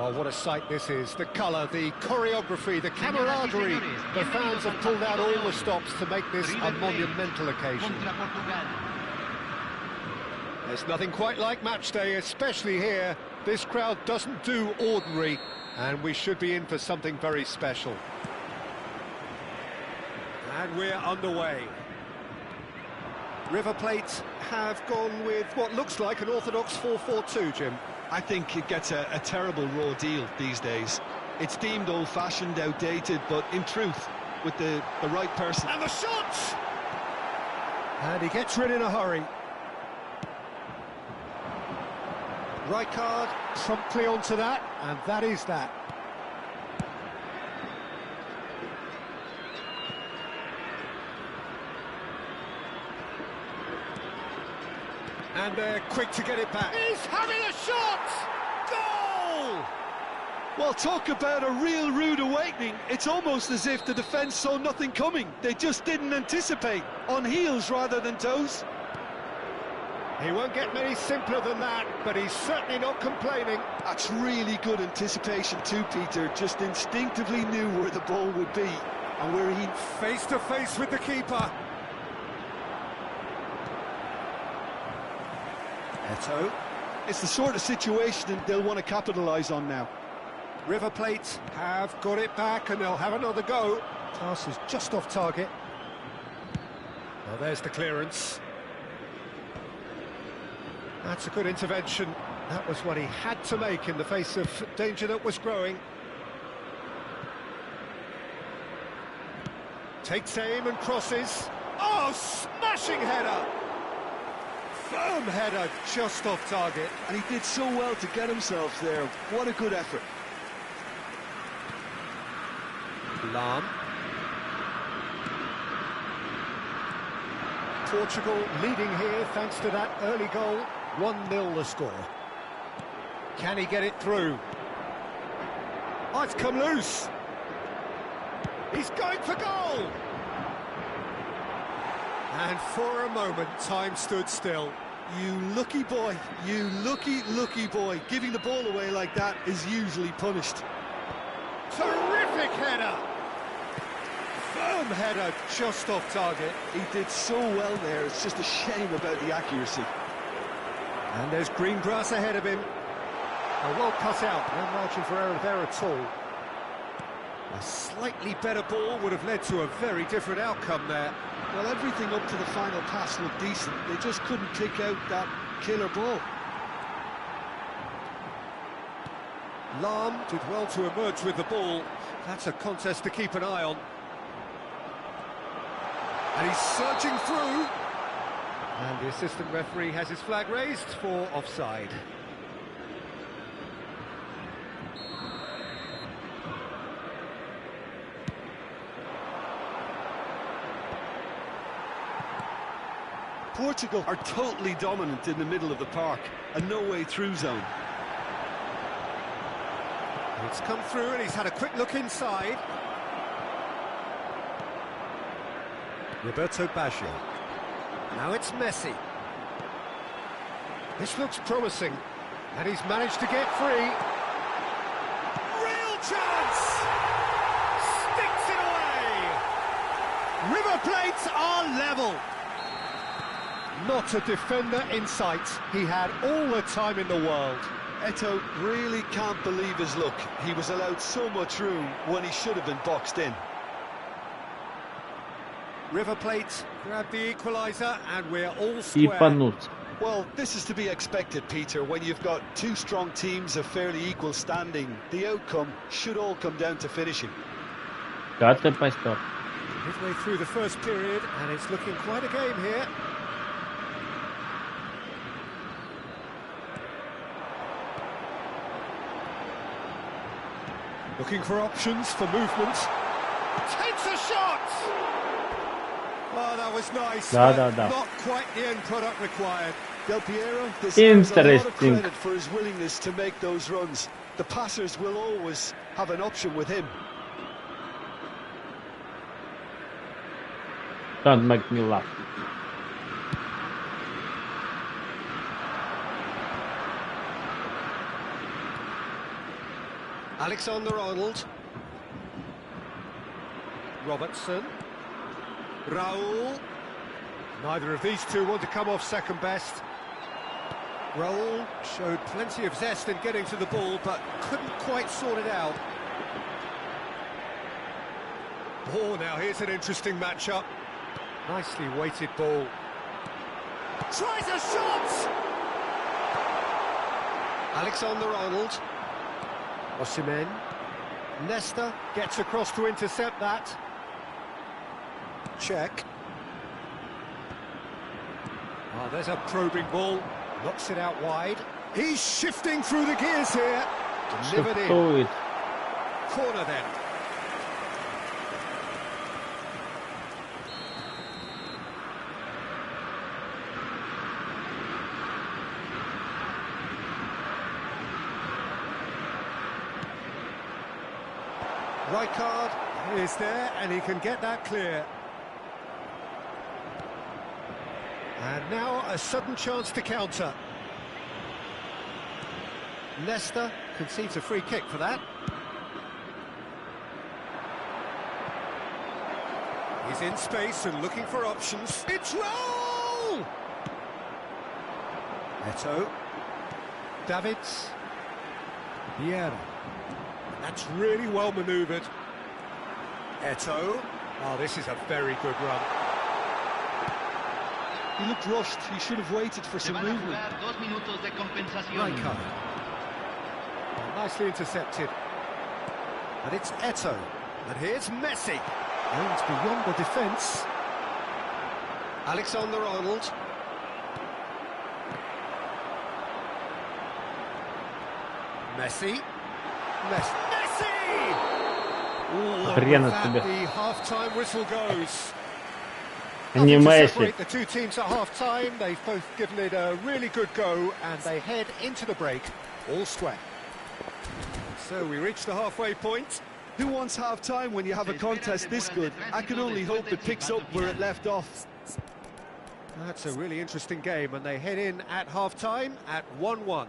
Oh, what a sight this is. The colour, the choreography, the camaraderie. The fans have pulled out all the stops to make this a monumental occasion. There's nothing quite like match day, especially here. This crowd doesn't do ordinary, and we should be in for something very special. And we're underway. River Plate have gone with what looks like an orthodox 4-4-2, Jim. I think it gets a terrible raw deal these days. It's deemed old-fashioned, outdated, but in truth, with the right person. And the shot! And he gets rid in a hurry. Rijkaard promptly onto that, and that is that. And they're quick to get it back. He's having a shot! Goal! Well, talk about a real rude awakening. It's almost as if the defence saw nothing coming. They just didn't anticipate. On heels rather than toes. He won't get many simpler than that, but he's certainly not complaining. That's really good anticipation too, Peter. Just instinctively knew where the ball would be and where he... Face to face with the keeper. Eto. It's the sort of situation they'll want to capitalise on now. River Plate have got it back and they'll have another go. Pass is just off target. Well, there's the clearance. That's a good intervention. That was what he had to make in the face of danger that was growing. Takes aim and crosses. Oh, smashing header! Firm header, just off target. And he did so well to get himself there. What a good effort. Lam. Portugal leading here thanks to that early goal. 1-0 the score. Can he get it through? Oh, it's come loose. He's going for goal. And for a moment, time stood still. You lucky boy, you lucky boy. Giving the ball away like that is usually punished. Terrific header. Firm header, just off target. He did so well there, it's just a shame about the accuracy. And there's green grass ahead of him. A well cut out, no margin for error there at all. A slightly better ball would have led to a very different outcome there. Well, everything up to the final pass looked decent. They just couldn't pick out that killer ball. Lam did well to emerge with the ball. That's a contest to keep an eye on. And he's surging through. And the assistant referee has his flag raised for offside. Portugal are totally dominant in the middle of the park, a no-way through zone. It's come through and he's had a quick look inside. Roberto Baggio. Now it's Messi. This looks promising, and he's managed to get free. Real chance! Sticks it away! River Plates are level. Not a defender in sight. He had all the time in the world. Eto really can't believe his luck. He was allowed so much room when he should have been boxed in. River Plate grabbed the equaliser and we're all square. Well, this is to be expected, Peter. When you've got two strong teams of fairly equal standing, the outcome should all come down to finishing. Midway through the first period and it's looking quite a game here. Looking for options for movement. Takes a shot! Oh, that was nice. Not quite the end product required. Del Piero deserves a lot of credit for his willingness to make those runs. The passers will always have an option with him. Don't make me laugh. Alexander-Arnold. Robertson. Raul. Neither of these two want to come off second best. Raul showed plenty of zest in getting to the ball, but couldn't quite sort it out. Oh, now here's an interesting matchup. Nicely weighted ball. Tries a shot! Alexander-Arnold. Osimhen. Nesta gets across to intercept that. Check. Oh, there's a probing ball. Knocks it out wide. He's shifting through the gears here. Delivered in. Corner then. Rijkaard is there, and he can get that clear. And now a sudden chance to counter. Nesta concedes a free kick for that. He's in space and looking for options. It's Raul! Neto. Davids. Vieira. That's really well manoeuvred. Eto'o. Oh, this is a very good run. He looked rushed. He should have waited for some movement. Rijkaard. Oh, nicely intercepted. And it's Eto'o. And here's Messi. Aims beyond the defence. Alexander-Arnold. Messi. Messi! Ooh, Хрена with that, тебе. the half-time whistle goes. Не Nothing to Месси. separate the two teams at half-time. They've both given it a really good go, and they head into the break all square. So we reach the halfway point. Who wants half-time when you have a contest this good? I can only hope it picks up where it left off. That's a really interesting game, and they head in at half-time at 1-1.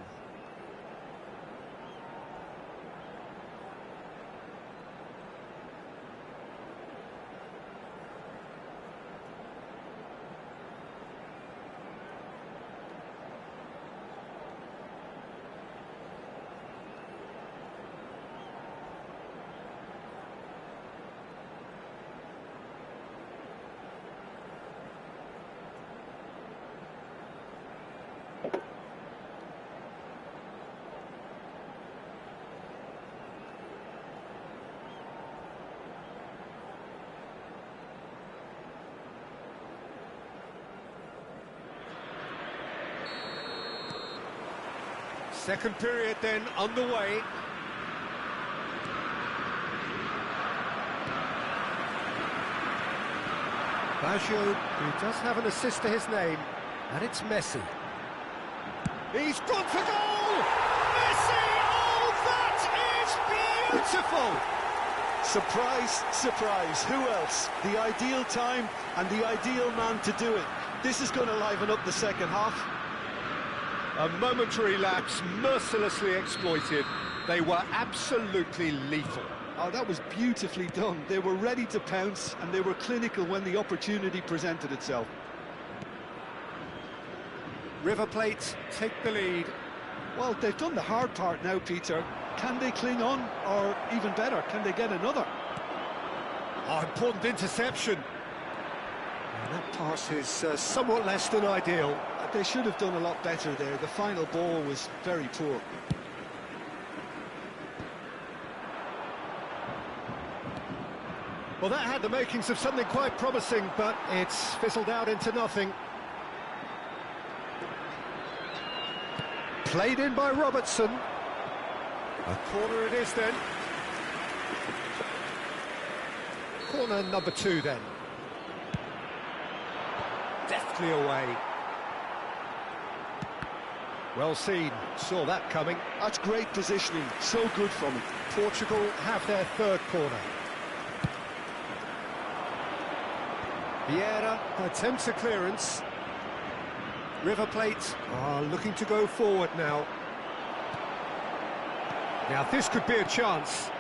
Second period then underway. Baggio, who does have an assist to his name, and it's Messi. He's gone for goal! Messi! Oh, that is beautiful! Surprise, surprise. Who else? The ideal time and the ideal man to do it. This is going to liven up the second half. A momentary lapse, mercilessly exploited. They were absolutely lethal. Oh, that was beautifully done. They were ready to pounce, and they were clinical when the opportunity presented itself. River Plate take the lead. Well, they've done the hard part now, Peter. Can they cling on, or even better, can they get another? Oh, important interception. And that pass is somewhat less than ideal. They should have done a lot better there. The final ball was very poor. Well, that had the makings of something quite promising, but it's fizzled out into nothing. Played in by Robertson. A corner it is then. Corner number 2 then. Deftly away. Well seen, saw that coming. That's great positioning, so good from him. Portugal have their third corner. Vieira attempts a clearance. River Plate are looking to go forward now. Now this could be a chance.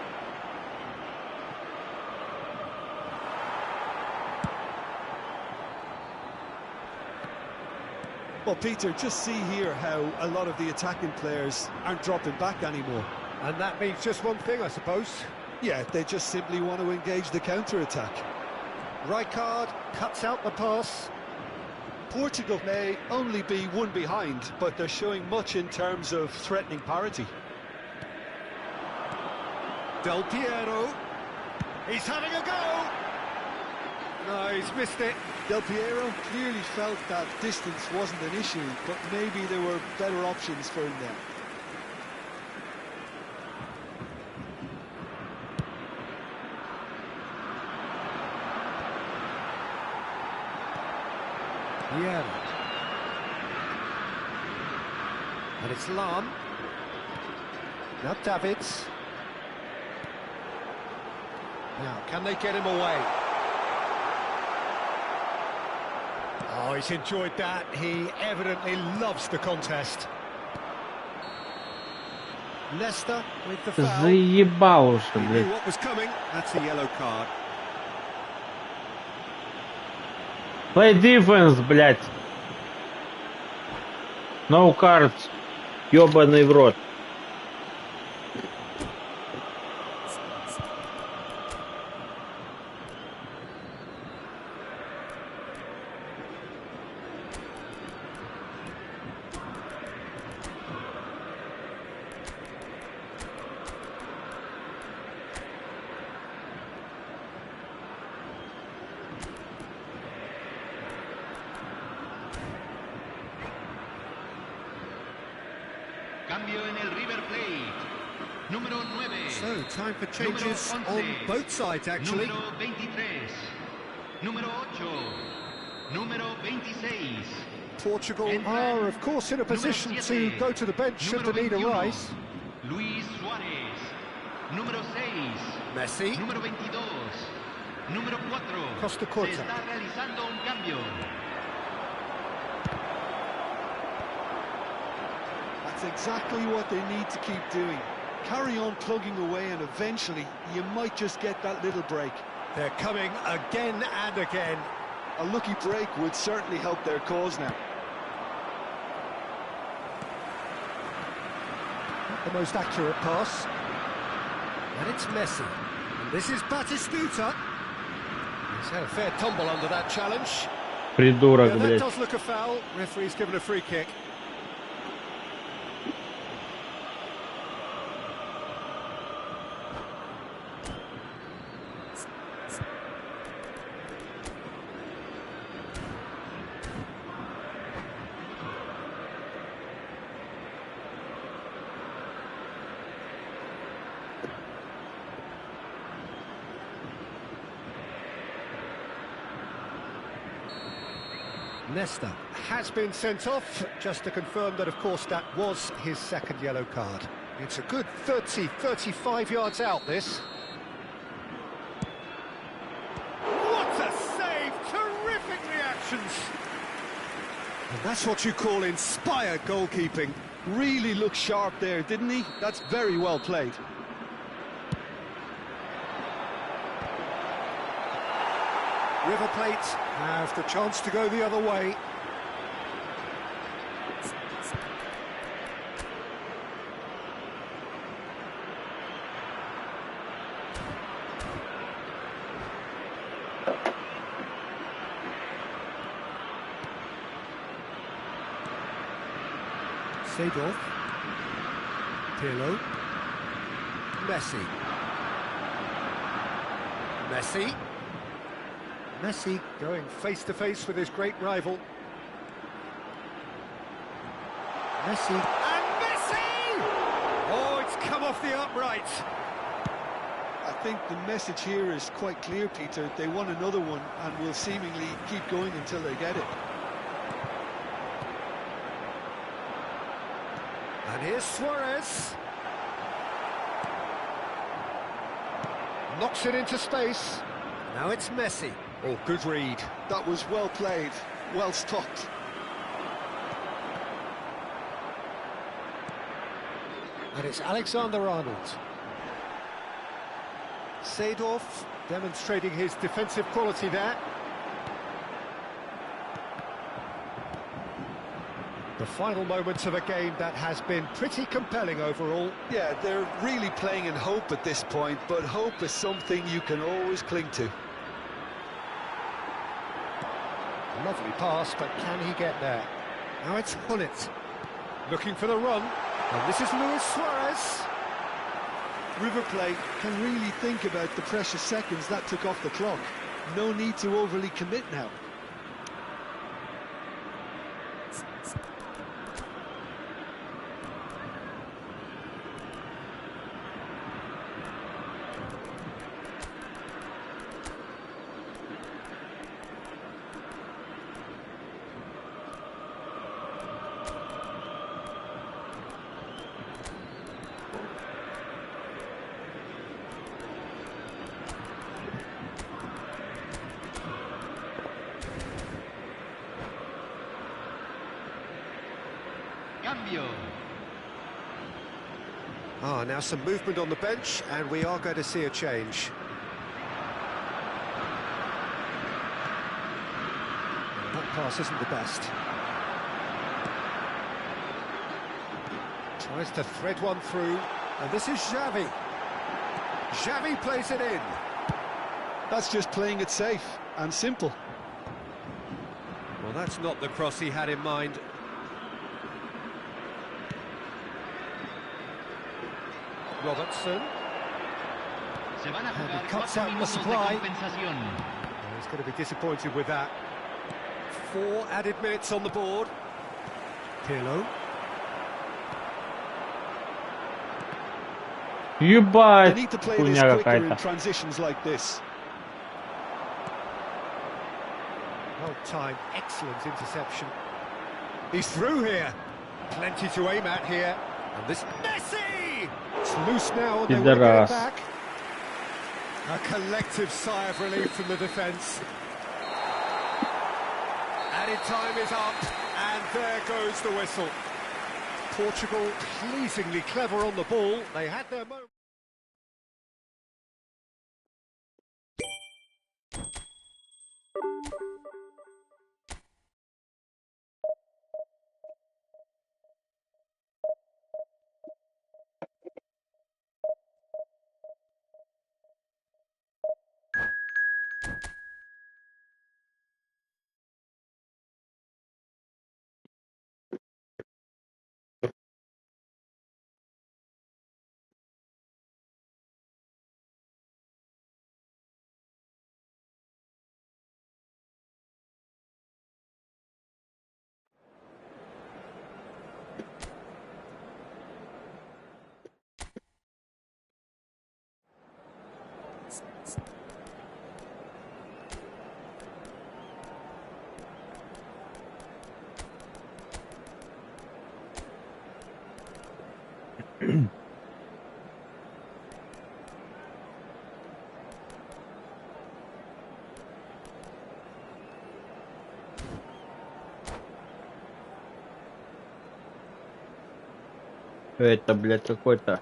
Well, Peter, just see here how a lot of the attacking players aren't dropping back anymore. And that means just one thing, I suppose. Yeah, they just simply want to engage the counter-attack. Rijkaard cuts out the pass. Portugal may only be one behind, but they're showing much in terms of threatening parity. Del Piero. He's having a go. No, he's missed it. Del Piero clearly felt that distance wasn't an issue, but maybe there were better options for him there. Yeah. And it's Lam. Now Davids. Now, can they get him away? Oh, he's enjoyed that. He evidently loves the contest. Leicester with the foul. Заебал уже, He knew блядь. what was coming. That's a yellow card. Play defense, блядь. No cards. Ёбаный в рот. Cambio en el River Plate. Número 9. So, time for changes on both sides, actually. Número 23. Número 8. Número 26. Portugal are, of course, in a position to go to the bench should the need arise. Luis Suárez. Número 6. Messi. Número 22. Número 4. Costa Corta. Se está realizando un cambio. That's exactly what they need to keep doing. Carry on plugging away and eventually you might just get that little break. They're coming again and again. A lucky break would certainly help their cause now. Not the most accurate pass. And it's Messi. And this is Batistuta. He's had a fair tumble under that challenge. Придурок, Yeah, that блядь. does look a foul. Referee's given a free kick. Nesta has been sent off, just to confirm that, of course, that was his second yellow card. It's a good 30, 35 yards out, this. What a save! Terrific reactions! And that's what you call inspired goalkeeping. Really looked sharp there, didn't he? That's very well played. River Plate have the chance to go the other way. Seedorf. Pirlo. Messi. Messi. Messi going face-to-face with his great rival. Messi. And Messi! Oh, it's come off the upright. I think the message here is quite clear, Peter. They want another one and will seemingly keep going until they get it. And here's Suarez. Knocks it into space. Now it's Messi. Oh, good read. That was well played, well stopped. And it's Alexander-Arnold. Seedorf demonstrating his defensive quality there. The final moments of a game that has been pretty compelling overall. Yeah, they're really playing in hope at this point, but hope is something you can always cling to. Lovely pass, but can he get there? Now it's Hullet, looking for the run. And this is Luis Suarez. River Plate can really think about the precious seconds that took off the clock. No need to overly commit now. Cambio. Now some movement on the bench, and we are going to see a change. That pass isn't the best. Tries to thread one through, and this is Xavi. Xavi plays it in. That's just playing it safe and simple. Well, that's not the cross he had in mind. Robertson. Se van a And jugar he cuts 4 out the minutos de supply. compensación. Oh, he's going to be disappointed with that. 4 added minutes on the board. Pirlo. They Ебать, need to play this хуйня quicker in какая-то. transitions like this. Well timed, excellent interception. He's through here. Plenty to aim at here. And this Messi! It's loose now and they will get it Пидорас. back. A collective sigh of relief from the defence. Added time is up, and there goes the whistle. Portugal pleasingly clever on the ball. They had their moment. Это, блядь, какой-то.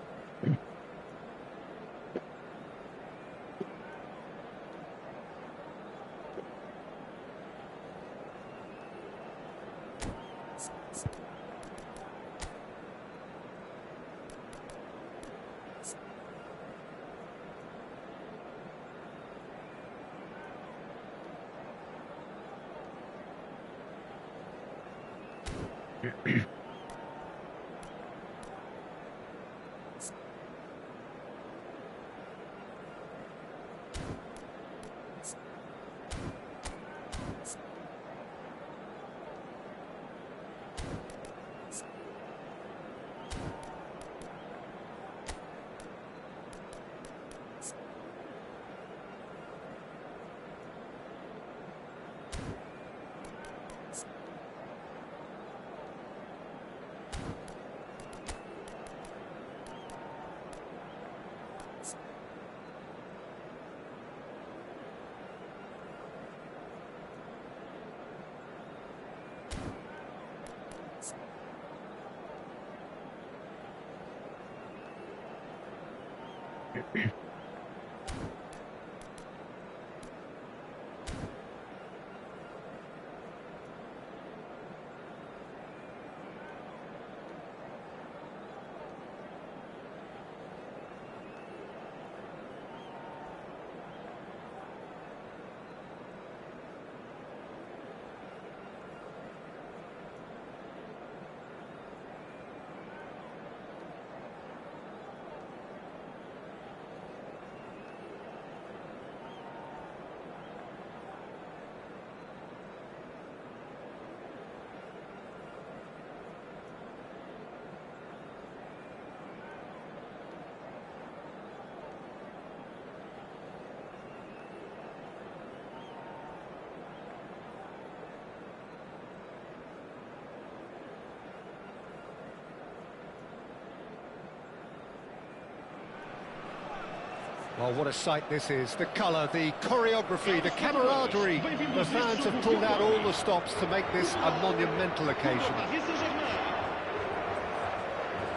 Well, what a sight this is. The colour, the choreography, the camaraderie. The fans have pulled out all the stops to make this a monumental occasion.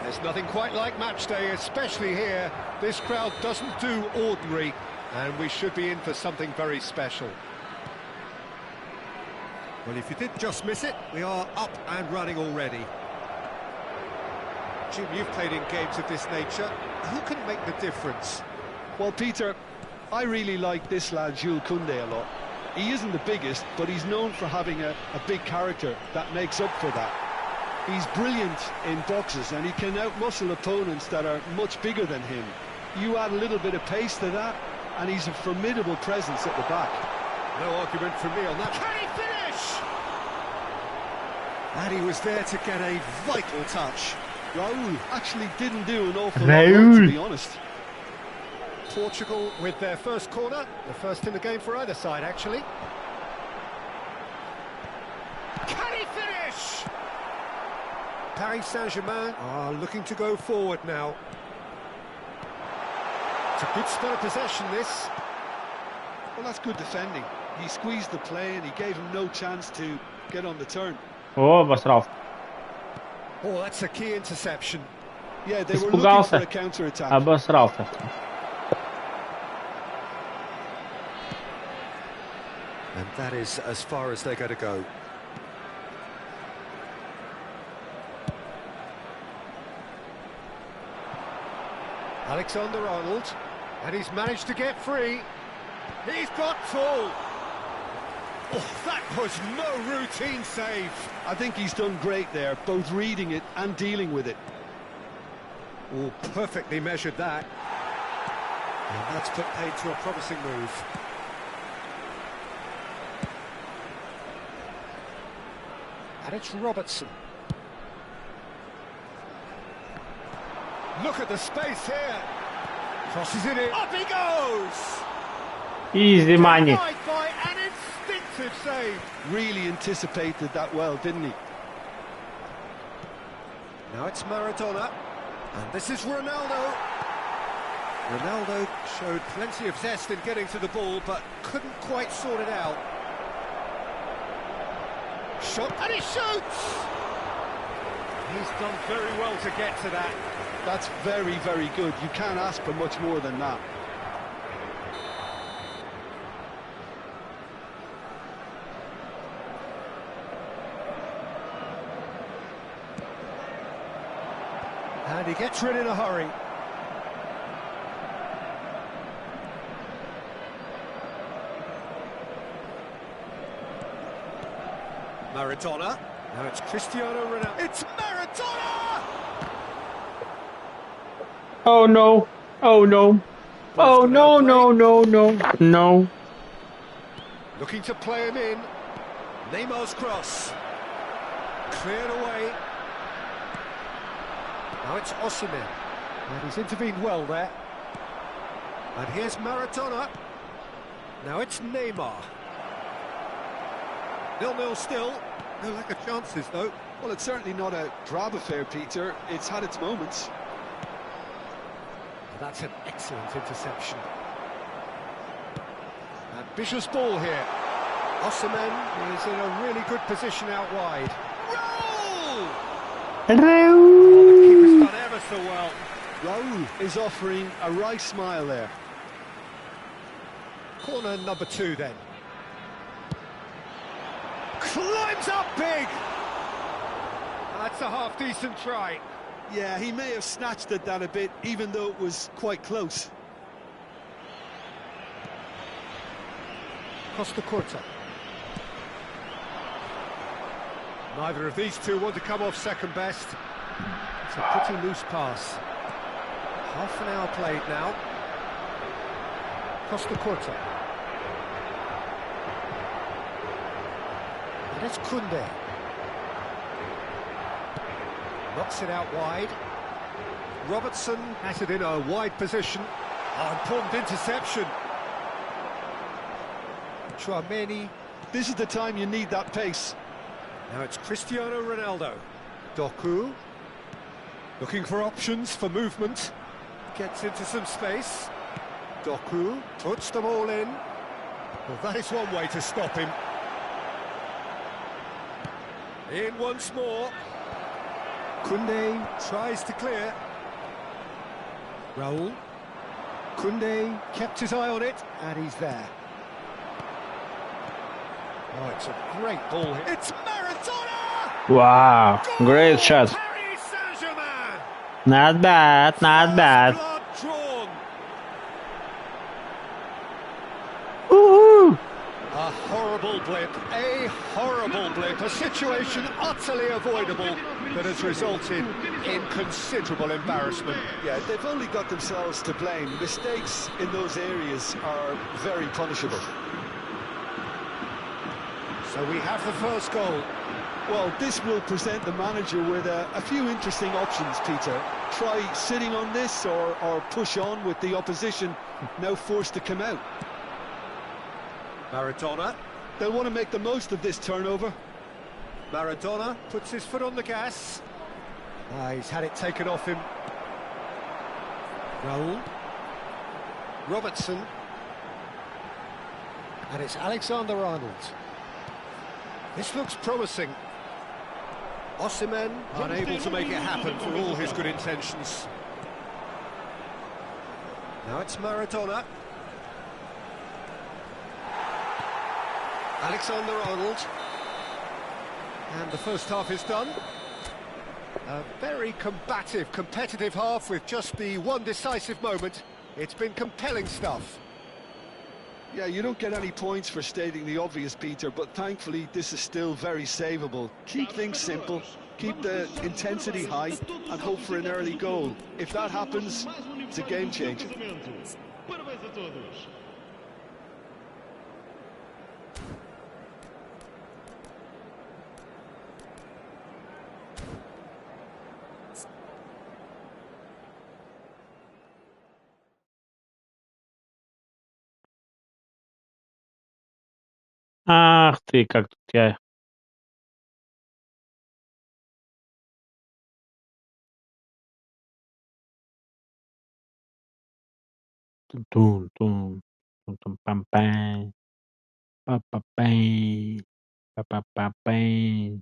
There's nothing quite like match day, especially here. This crowd doesn't do ordinary, and we should be in for something very special. Well, if you did just miss it, we are up and running already. Jim, you've played in games of this nature. Who can make the difference? Well, Peter, I really like this lad, Jules Koundé, a lot. He isn't the biggest, but he's known for having a big character that makes up for that. He's brilliant in boxes, and he can outmuscle opponents that are much bigger than him. You add a little bit of pace to that, and he's a formidable presence at the back. No argument from me on that. Can he finish? And he was there to get a vital touch. Raúl actually didn't do an awful lot more, to be honest. Portugal with their first corner, the first in the game for either side, actually. Can he finish? Paris Saint-Germain are looking to go forward now. It's a good spell of possession, this. Well, that's good defending. He squeezed the play and he gave him no chance to get on the turn. О, обосрался. Oh, that's a key interception. Yeah, they were looking for a counter-attack. Обосрался. And that is as far as they're going to go. Alexander-Arnold, and he's managed to get free. He's got full. Oh, that was no routine save. I think he's done great there, both reading it and dealing with it. Oh, perfectly measured that. And that's put paid to a promising move. And it's Robertson. Look at the space here. Crosses it in. Up he goes! Easy money. Denied by an instinctive save. Really anticipated that well, didn't he? Now it's Maradona. And this is Ronaldo. Ronaldo showed plenty of zest in getting to the ball, but couldn't quite sort it out. Shot, and he shoots! He's done very well to get to that. That's very, very good. You can't ask for much more than that. And he gets rid in a hurry. Maradona. Now it's Cristiano Ronaldo. It's Maradona! Oh no. Oh no. Oh no, no, no, no. No. Looking to play him in. Neymar's cross. Cleared away. Now it's Osimhen. And he's intervened well there. And here's Maradona. Now it's Neymar. 0-0 still. No lack of chances, though. Well, it's certainly not a drab affair, Peter. It's had its moments. That's an excellent interception. Ambitious ball here. Osimhen is in a really good position out wide. Roll! Oh, the keeper's done ever so well. Raul is offering a right smile there. Corner number 2 then. Climbs up big! That's a half-decent try. Yeah, he may have snatched at that a bit, even though it was quite close. Costa Curta. Neither of these two want to come off second best. It's a pretty loose pass. Half an hour played now. Costa Curta. And it's Kunde. Knocks it out wide. Robertson has it in a wide position. Oh, important interception. Chouameni. This is the time you need that pace. Now it's Cristiano Ronaldo. Doku. Looking for options for movement. Gets into some space. Doku puts them all in. Well, that is one way to stop him. In once more. Kunde tries to clear. Raul. Kunde kept his eye on it, and he's there. Oh, it's a great ball here. It's Maradona! Wow, great shot. Paris Saint-Germain! Not bad, not bad. Blood drawn. Woohoo! A horrible blip, a situation utterly avoidable that has resulted in considerable embarrassment. Yeah, they've only got themselves to blame. Mistakes in those areas are very punishable. So we have the first goal. Well, this will present the manager with a few interesting options, Peter. Try sitting on this or push on with the opposition now forced to come out. Maradona. They'll want to make the most of this turnover. Maradona puts his foot on the gas. He's had it taken off him. Raul. Robertson. And it's Alexander-Arnold. This looks promising. Osimhen unable to make it happen for all his good intentions. Now it's Maradona. Alexander-Arnold. And the first half is done. A very combative, competitive half with just the one decisive moment. It's been compelling stuff. Yeah, you don't get any points for stating the obvious, Peter, but thankfully this is still very savable. Keep things simple, keep the intensity high, and hope for an early goal. If that happens, it's a game changer. Ах ты, как тут я... Тун-тун, тун-тун-пам-пам, па-па-пам, па-па-па-пам,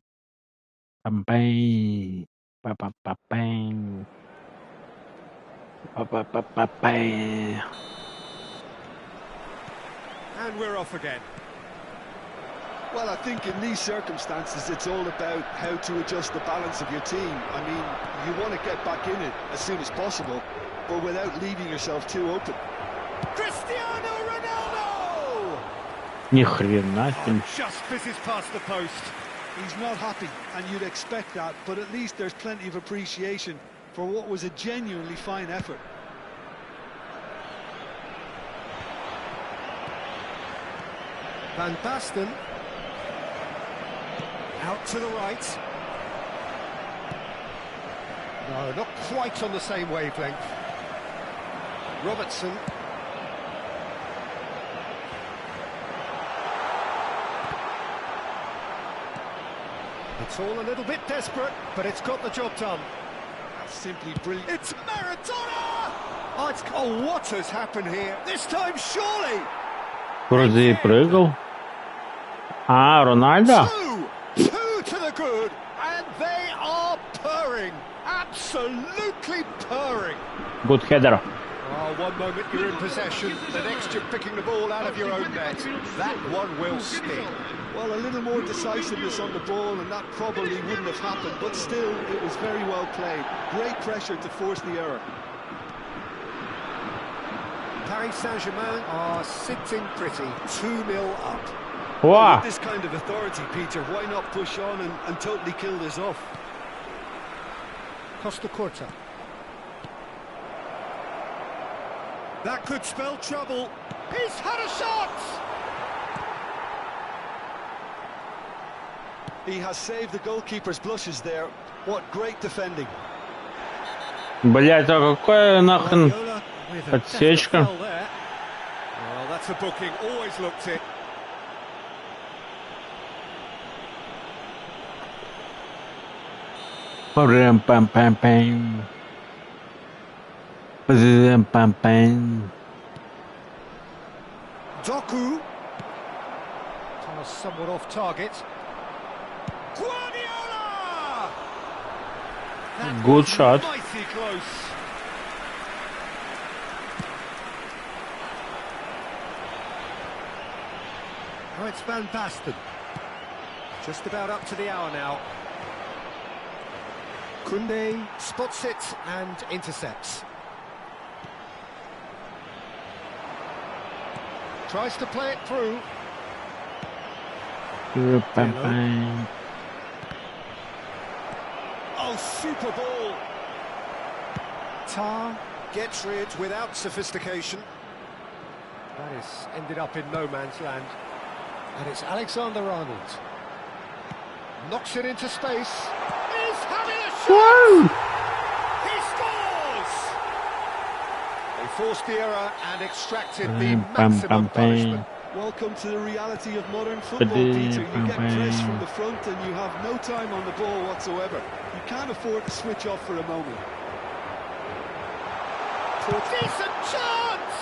пам-пам, па-па-па-пам, па-па-па-па-пам. And we're off again. Well, I think in these circumstances, it's all about how to adjust the balance of your team. I mean, you want to get back in it as soon as possible, but without leaving yourself too open. Cristiano Ronaldo! Ни хрена себе. Just fizzes past the post. He's not happy, and you'd expect that, but at least there's plenty of appreciation for what was a genuinely fine effort. Van Basten. Out to the right. No, not quite on the same wavelength. Robertson. It's all a little bit desperate, but it's got the job done. That's simply brilliant. It's Maradona! Oh, what has happened here? This time, surely! Вроде прыгал. А, Рональдо? Two to the good, and they are purring, absolutely purring. Good header. Oh, one moment you're in possession, the next you're picking the ball out of your own net. That one will sting. Well, a little more decisiveness on the ball and that probably wouldn't have happened, but still, it was very well played. Great pressure to force the error. Paris Saint-Germain are sitting pretty, 2-0 up. Wow. With this kind of authority, Peter, why not push on and totally kill this off? Costa Corta. That could spell trouble. He's had a shot! He has saved the goalkeeper's blushes there. What great defending. Блять, а какая нахрен Guardiola with a отсечка. definite foul there. Well, that's a booking, always looked it. Пам-пам-пам-пам. Пам-пам-пам. Doku. Pass somewhat off target. Guardiola! That Good was shot. mighty close. Oh, it's Van Basten. Just about up to the hour now. Koundé spots it and intercepts. Tries to play it through. Pam-pam. Oh, super ball. Tar gets rid without sophistication. That is ended up in no man's land. And it's Alexander-Arnold. Knocks it into space. He's having a shot! Woo! He scores! They forced the error and extracted the maximum punishment. Welcome to the reality of modern football, Peter. You get pressed from the front and you have no time on the ball whatsoever. You can't afford to switch off for a moment. Decent chance!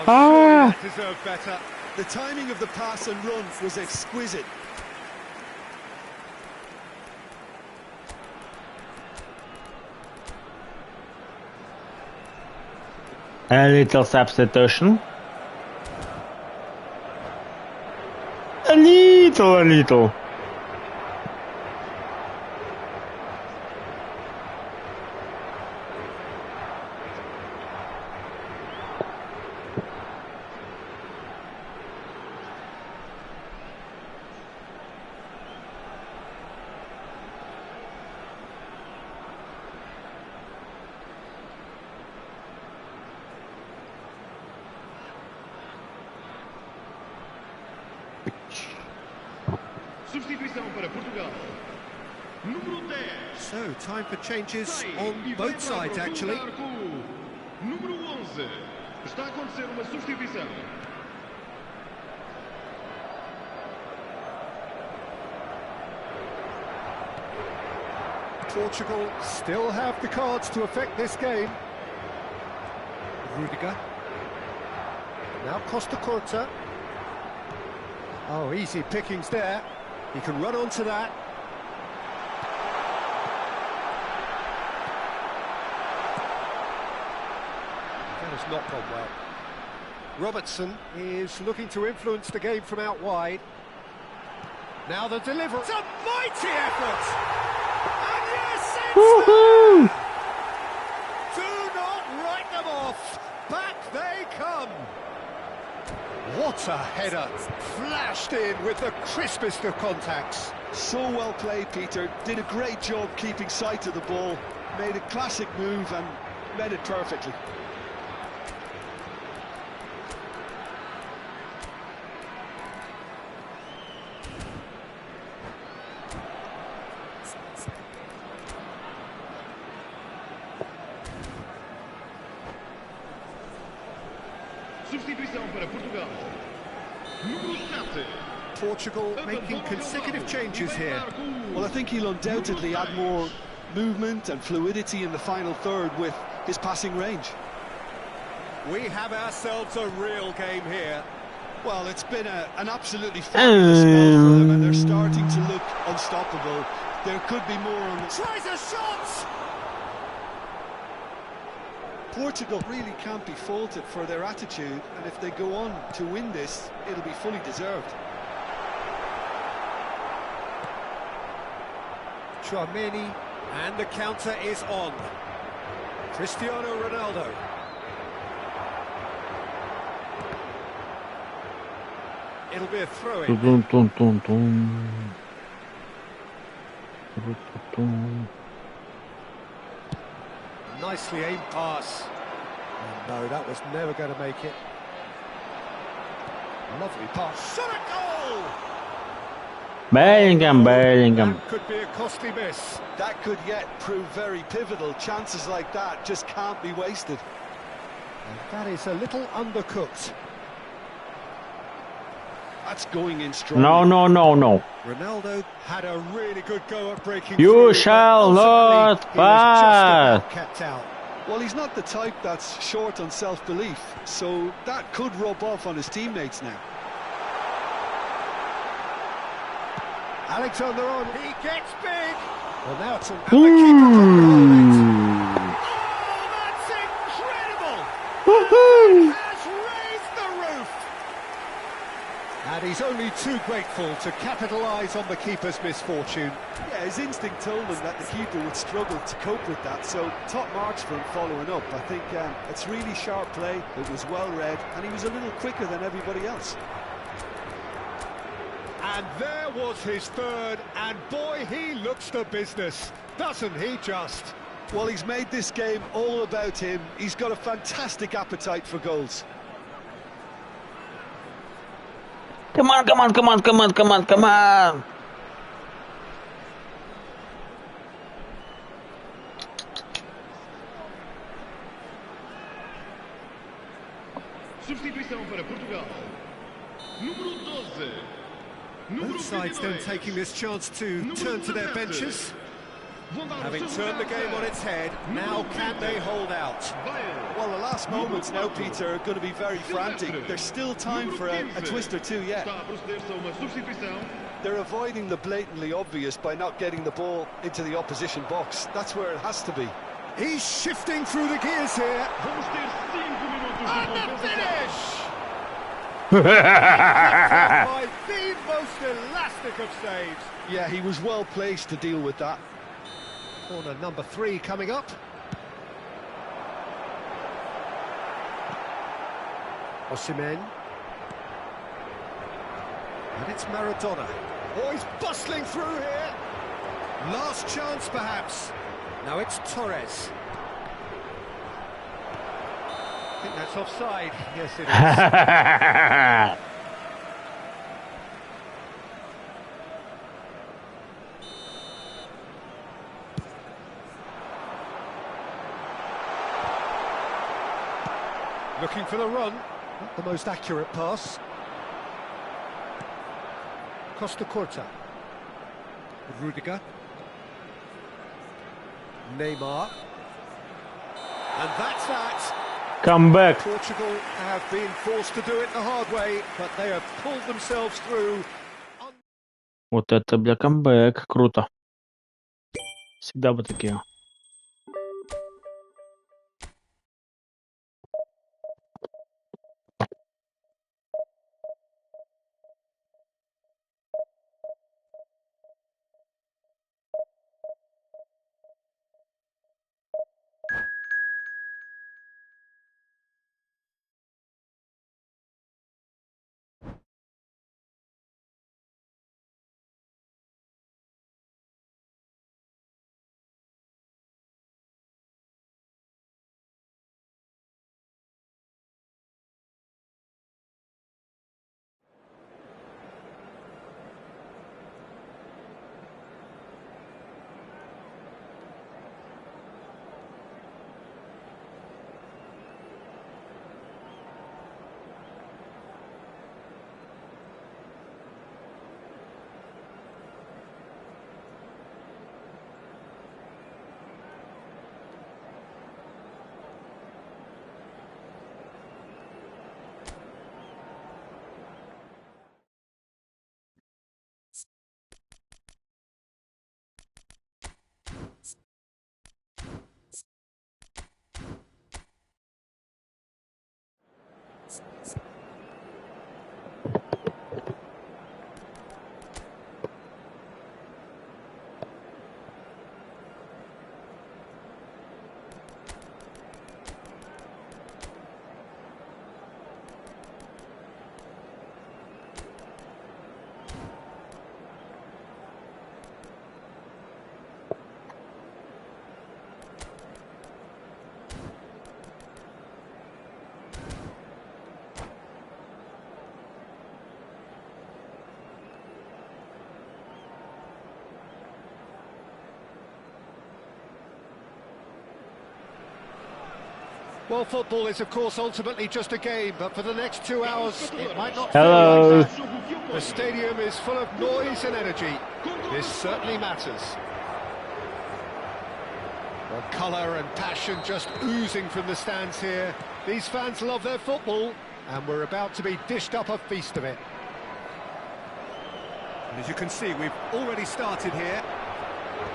Oh, surely that deserved better. The timing of the pass and run was exquisite. A little substitution. A little. Substituição para Portugal. Número 10. So, time for changes on both sides, actually. Número 11. Está a acontecer uma substituição. Portugal still have the cards to affect this game. Rudiger. Now Costa Corta. Oh, easy pickings there. He can run onto that. That has not gone well. Robertson is looking to influence the game from out wide. Now the delivery. It's a mighty effort! And yes, it's Woohoo! there! Do not write them off. Back they come. What a header. Flashed in with the crispest of contacts. So well played, Peter. Did a great job keeping sight of the ball. Made a classic move and met it perfectly. Substituição para Portugal. Número 7. Portugal making consecutive changes here. Well, I think he'll undoubtedly add more movement and fluidity in the final third with his passing range. We have ourselves a real game here. Well, it's been an absolutely fabulous spell for them, and they're starting to look unstoppable. There could be more on the... Tries a shot! Portugal really can't be faulted for their attitude, and if they go on to win this, it'll be fully deserved. Tchouaméni, and the counter is on. Cristiano Ronaldo. It'll be a throw-in. Tum, tum, tum, tum. Tum, tum, tum. Nicely aimed pass. Oh, no, that was never going to make it. Lovely pass. Shot a goal! Bellingham. That could be a costly miss. That could yet prove very pivotal. Chances like that just can't be wasted. And that is a little undercooked. That's going in strong. No. Ronaldo had a really good go at breaking You through, shall but ultimately not he was just pass. about kept out. Well, he's not the type that's short on self-belief, so that could rub off on his teammates now. Alexander-Arnold, he gets big. Well, now it's an and the keeper couldn't hold it. Oh, that's incredible! Woohoo! Has raised the roof. And he's only too grateful to capitalise on the keeper's misfortune. Yeah, his instinct told him that the keeper would struggle to cope with that, so top marks for him following up. I think it's really sharp play, it was well read, and he was a little quicker than everybody else. And there was his third, and boy, he looks the business, doesn't he just? Well, he's made this game all about him. He's got a fantastic appetite for goals. Come on. Substituição para Portugal. Número 12. Número Both sides then 22. taking this chance to turn to their benches. Having turned the game on its head, now can they hold out? Well, the last moments now, Peter, are going to be very frantic. There's still time for a twist or two yet. Está a proceder-se a uma substituição. They're avoiding the blatantly obvious by not getting the ball into the opposition box. That's where it has to be. He's shifting through the gears here. Vamos ter 5 minutos de And the compensação. finish! By the most elastic of saves. Yeah, he was well placed to deal with that. Corner number 3 coming up. Osimhen. And it's Maradona. Oh, he's bustling through here. Last chance, perhaps. Now it's Torres. I think that's offside. Yes, it is. Looking for the run. Not the most accurate pass. Costa Corta. Rudiger. Neymar. And that's that. Come back. Portugal have been forced to do it the hard way, but they have pulled themselves through. Вот это, бля, камбэк. Круто. Всегда бы такие. Well, football is, of course, ultimately just a game, but for the next 2 hours, it might not Hello. feel like that. The stadium is full of noise and energy. This certainly matters. Well, colour and passion just oozing from the stands here. These fans love their football, and we're about to be dished up a feast of it. And as you can see, we've already started here.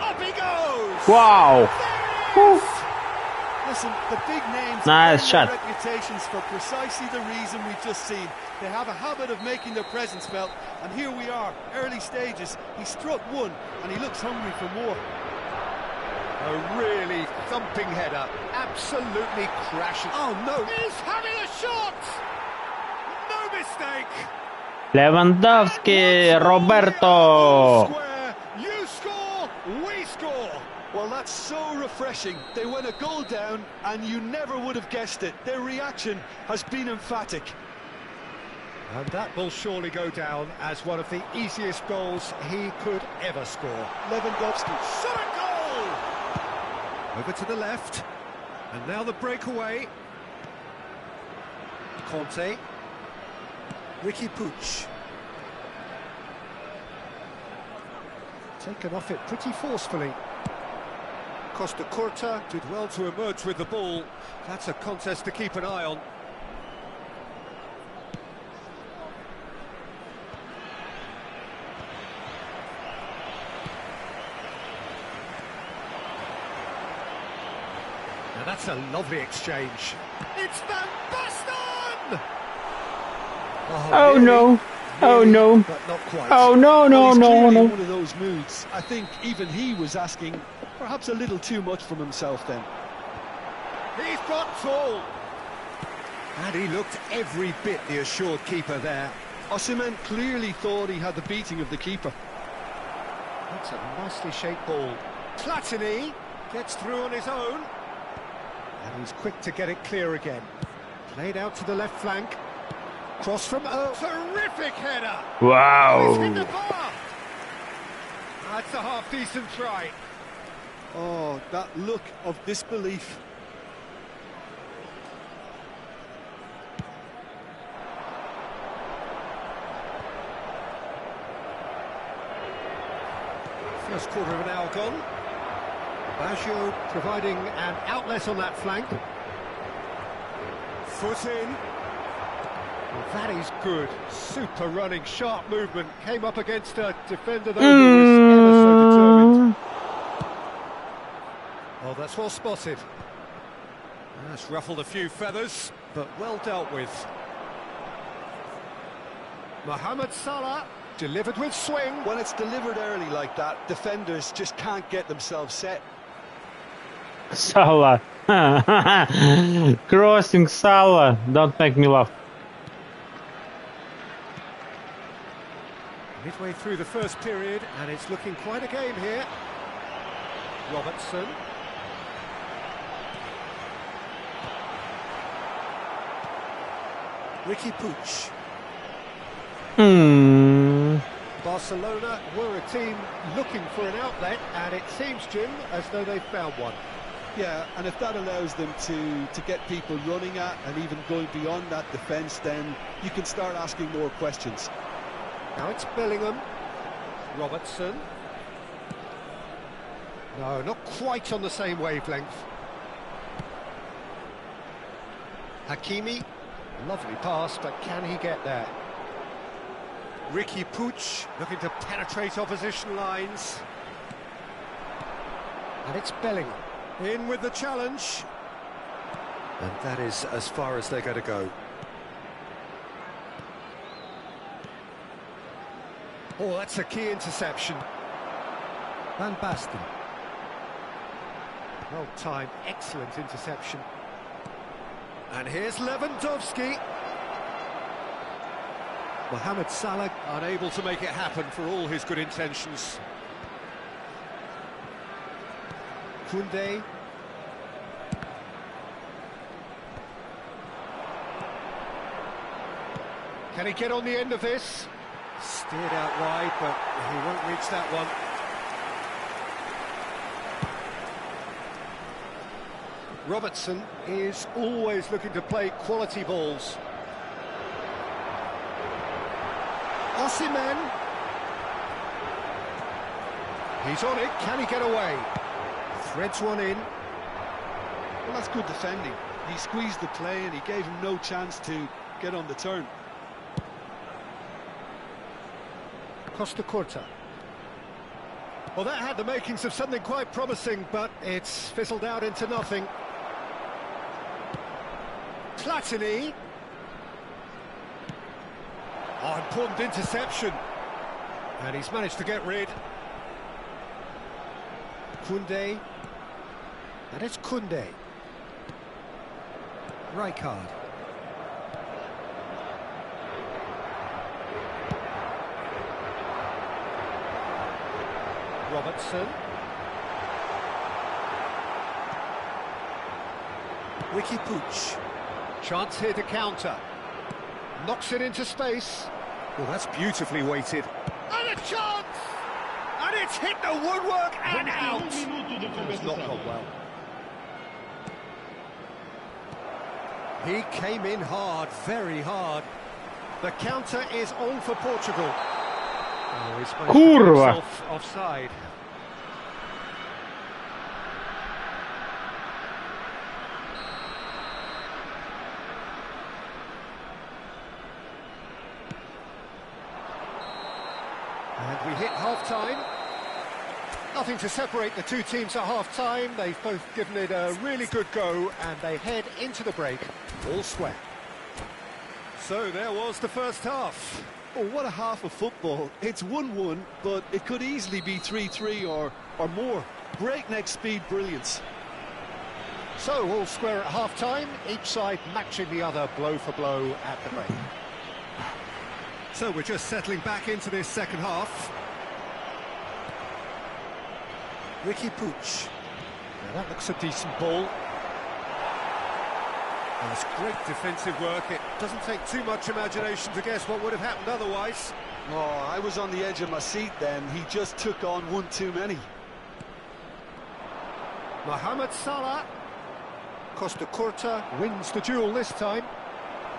Up he goes! Wow. There it is! Listen, the big names Nice earn their shot. reputations for precisely the reason we've just seen. They have a habit of making their presence felt, and here we are, early stages. He struck one, and he looks hungry for more. A really thumping header, absolutely crashing. Oh no, he's having a shot! No mistake! Lewandowski, Roberto. Square, you score, we score. Well, that's so refreshing. They went a goal down, and you never would have guessed it. Their reaction has been emphatic. And that will surely go down as one of the easiest goals he could ever score. Lewandowski. Shot a goal! Over to the left, and now the breakaway. Conte. Ricky Puig. Taken off it pretty forcefully. Costa Curta did well to emerge with the ball. That's a contest to keep an eye on. Now that's a lovely exchange. It's Van Basten! Oh nearly, no. Oh nearly, no. but not quite. Oh no, Well, no, he's no, clearly in no. one of those moods. I think even he was asking perhaps a little too much from himself then. He's got tall. And he looked every bit the assured keeper there. Osimhen clearly thought he had the beating of the keeper. That's a nicely shaped ball. Platini gets through on his own. And he's quick to get it clear again. Played out to the left flank. Cross from a terrific header. He's hit the Wow. bar. That's a half-decent try. Oh, that look of disbelief. First quarter of an hour gone. Baggio providing an outlet on that flank. Foot in. Well, that is good. Super running, sharp movement. Came up against a defender though who was ever so determined. Oh, that's well spotted. That's ruffled a few feathers, but well dealt with. Mohamed Salah delivered with swing. When it's delivered early like that, defenders just can't get themselves set. Salah. Crossing Salah. Don't make me laugh. Midway through the first period, and it's looking quite a game here. Robertson. Ricky Puig. Barcelona were a team looking for an outlet, and it seems, Jim, as though they've found one. Yeah, and if that allows them to get people running at and even going beyond that defence, then you can start asking more questions. Now it's Bellingham. Robertson. No, not quite on the same wavelength. Hakimi. Lovely pass, but can he get there? Ricky Puig looking to penetrate opposition lines. And it's Bellingham. In with the challenge. And that is as far as they're going to go. Oh, that's a key interception. Van Basten. Well timed, excellent interception. And here's Lewandowski. Mohamed Salah unable to make it happen for all his good intentions. Koundé. Can he get on the end of this? Steered out wide, but he won't reach that one. Robertson is always looking to play quality balls. Osimhen. He's on it, can he get away? Threads one in. Well, that's good defending. He squeezed the play and he gave him no chance to get on the turn. Costa Curta. Well, that had the makings of something quite promising, but it's fizzled out into nothing. Platini. Oh, important interception. And he's managed to get rid. Koundé. And it's Koundé. Rijkaard. Robertson. Ricky Puig. Chance here to counter. Knocks it into space. Well, that's beautifully weighted. And a chance! And it's hit the woodwork and out! It's not gone well. He came in hard, very hard. The counter is on for Portugal. Oh, he's managed to get himself offside. And we hit half-time. Nothing to separate the two teams at half-time. They've both given it a really good go, and they head into the break all square. So there was the first half. Oh, what a half of football. It's 1-1, but it could easily be 3-3 or more. Breakneck speed brilliance. So all square at half-time, each side matching the other blow for blow at the break. So we're just settling back into this second half. Ricky Puig. Now that looks a decent ball. That's great defensive work. It doesn't take too much imagination to guess what would have happened otherwise. Oh, I was on the edge of my seat then. He just took on one too many. Mohamed Salah. Costa Curta wins the duel this time.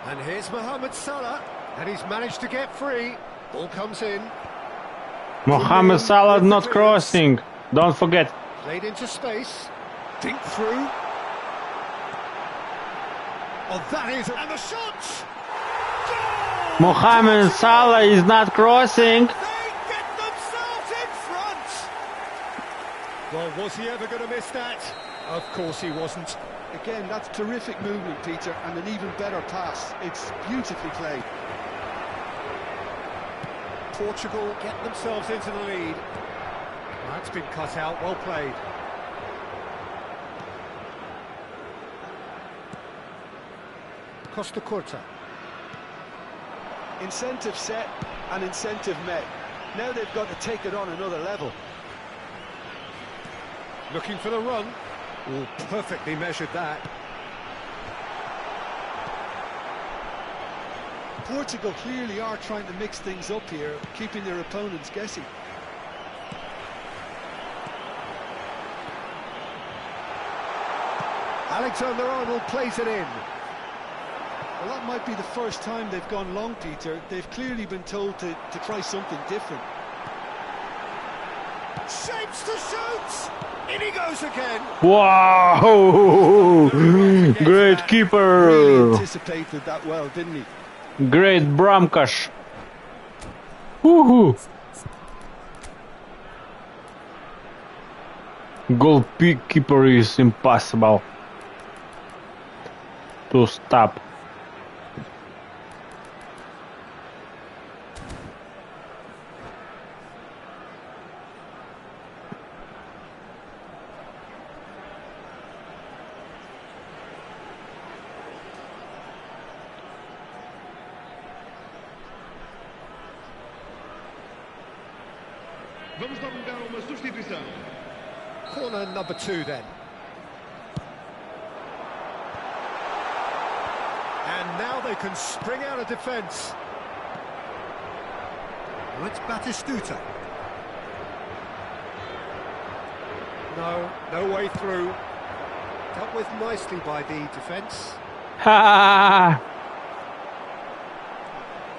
And here's Mohamed Salah. And he's managed to get free. Ball comes in. Mohamed Salah not crossing. Don't forget. Played into space. Dink through. Oh, that is... And the shot! Goal! Mohamed Salah is not crossing. They get themselves in front! Well, was he ever going to miss that? Of course he wasn't. Again, that's terrific movement, Peter, and an even better pass. It's beautifully played. Portugal get themselves into the lead. That's been cut out, well played. Costa Curta. Incentive set and incentive met. Now they've got to take it on another level. Looking for the run. Oh, perfectly measured that. Portugal clearly are trying to mix things up here, keeping their opponents guessing. Alexander-Arnold plays it in. Well, that might be the first time they've gone long, Peter. They've clearly been told to try something different. Shapes to shoot! In he goes again! Wow! Great keeper! Really anticipated that well, didn't he? Great Bramkash. Woohoo! Goalkeeper is impossible to stop. Vamos dar uma substituição. Corner number 2 then. And now they can spring out of defence. Well, it's Batistuta. No way through. Dealt with nicely by the defence. Ha!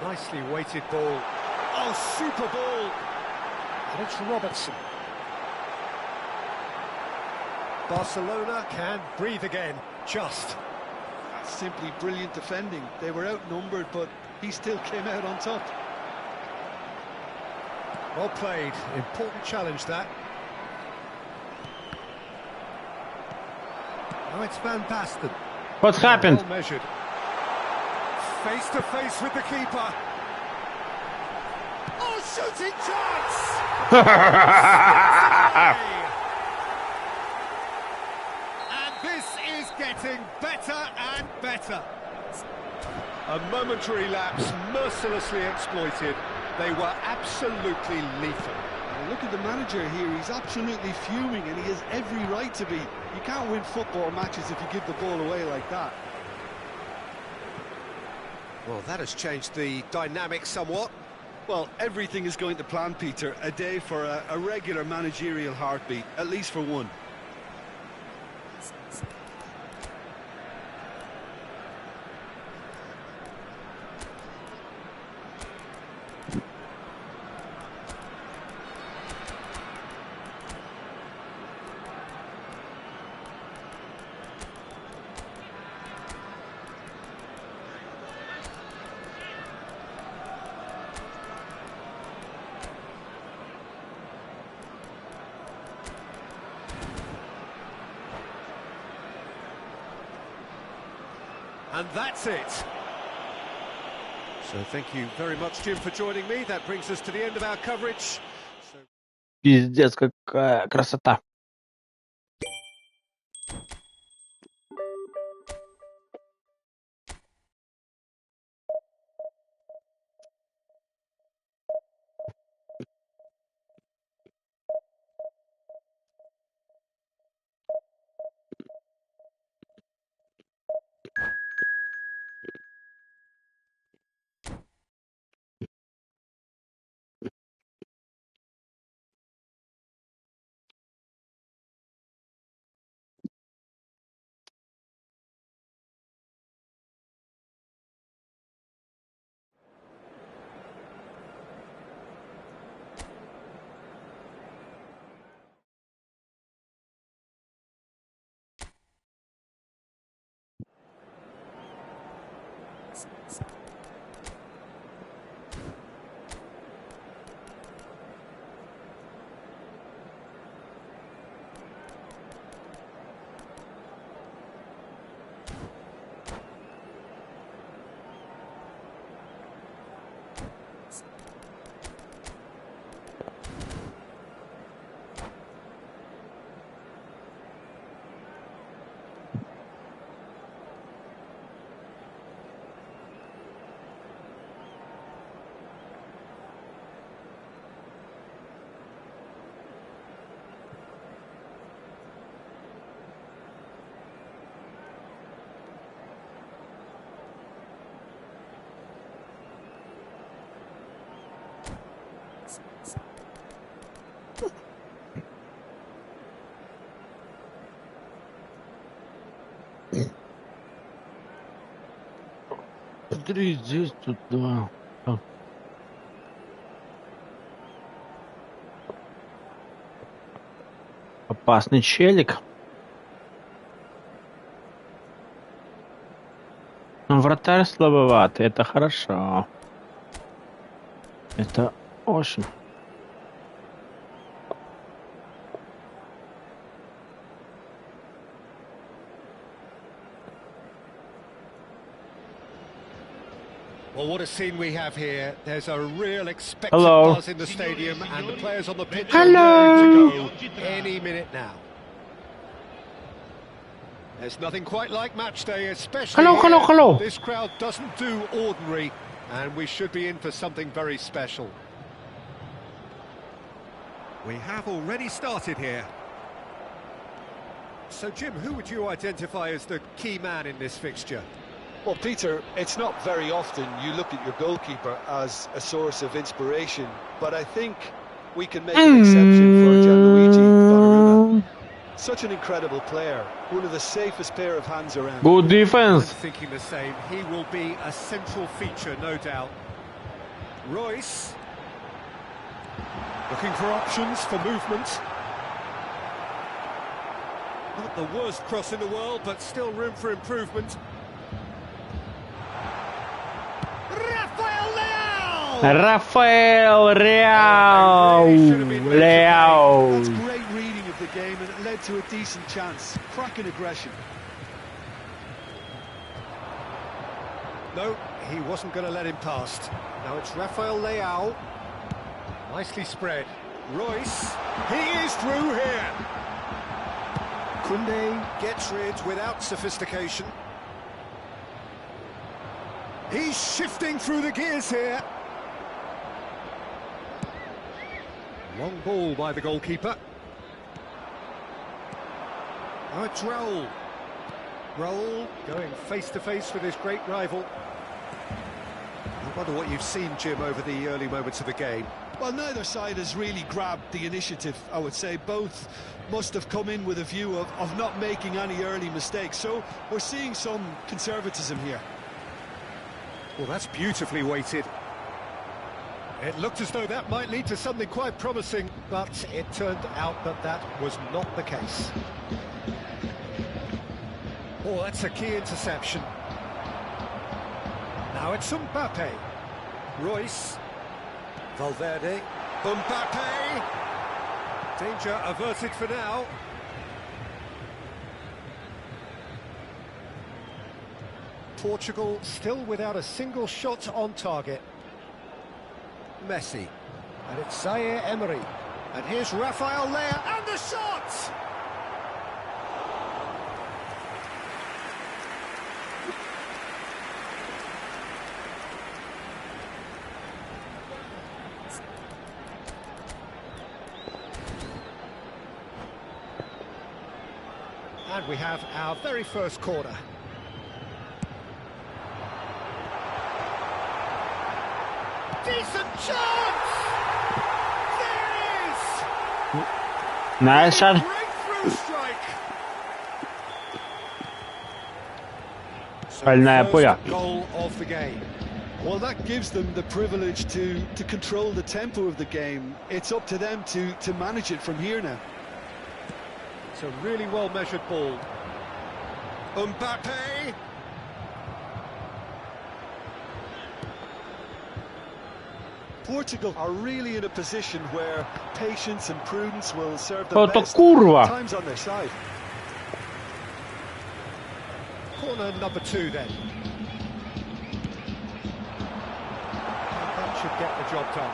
Nicely weighted ball. Oh, super ball. And it's Robertson. Barcelona can breathe again, just. That's simply brilliant defending. They were outnumbered, but he still came out on top. Well played, important challenge that. Now it's Van Basten. What happened? Well measured. Face to face with the keeper. Oh, shooting chance! And this is getting better and better. A momentary lapse, mercilessly exploited. They were absolutely lethal. And look at the manager here, he's absolutely fuming and he has every right to be. You can't win football matches if you give the ball away like that. Well, that has changed the dynamic somewhat. Well, everything is going to plan, Peter. A day for a regular managerial heartbeat, at least for one. And that's it. So thank you very much, Jim, for joining me. That brings us to the end of our coverage. Пиздец, какая красота. Смотри, здесь тут два. Опасный челик. Но вратарь слабоватый, это хорошо. Это очень. Well, what a scene we have here. There's a real expectant Hello. buzz in the stadium, and the players on the pitch Hello. are ready to go any minute now. There's nothing quite like match day, especially Hello. This crowd doesn't do ordinary, and we should be in for something very special. We have already started here. So, Jim, who would you identify as the key man in this fixture? Well, Peter, it's not very often you look at your goalkeeper as a source of inspiration, but I think we can make an exception for Gianluigi Donnarumma. Such an incredible player, one of the safest pair of hands around. Good I'm defense. thinking the same. He will be a central feature, no doubt. Royce. Looking for options, for movement. Not the worst cross in the world, but still room for improvement. Rafael Leao! Rafael Leao. That's great reading of the game, and it led to a decent chance. Cracking aggression. No, he wasn't going to let him past. Now it's Rafael Leao. Nicely spread. Royce. He is through here. Koundé gets rid without sophistication. He's shifting through the gears here. Long ball by the goalkeeper. Now it's Raul. Raul going face-to-face with his great rival. I wonder what you've seen, Jim, over the early moments of the game. Well, neither side has really grabbed the initiative, I would say. Both must have come in with a view of not making any early mistakes. So we're seeing some conservatism here. Well, that's beautifully weighted. It looked as though that might lead to something quite promising, but it turned out that that was not the case. Oh, that's a key interception. Now it's Mbappe. Royce. Valverde. Mbappe. Danger averted for now. Portugal still without a single shot on target. Messi. And it's Zaire Emery. And here's Rafael Leao. And the shot! And we have our very first corner. Decent chance! There it is! Nice shot. Breakthrough strike! So Больная пуля. first goal of the game. Well, that gives them the privilege to control the tempo of the game. It's up to them to manage it from here now. It's a really well-measured ball. Mbappe! Portugal are really in a position where patience and prudence will serve them Oh, to best. kurwa. Time's on their side. Corner number 2 then. And that should get the job done.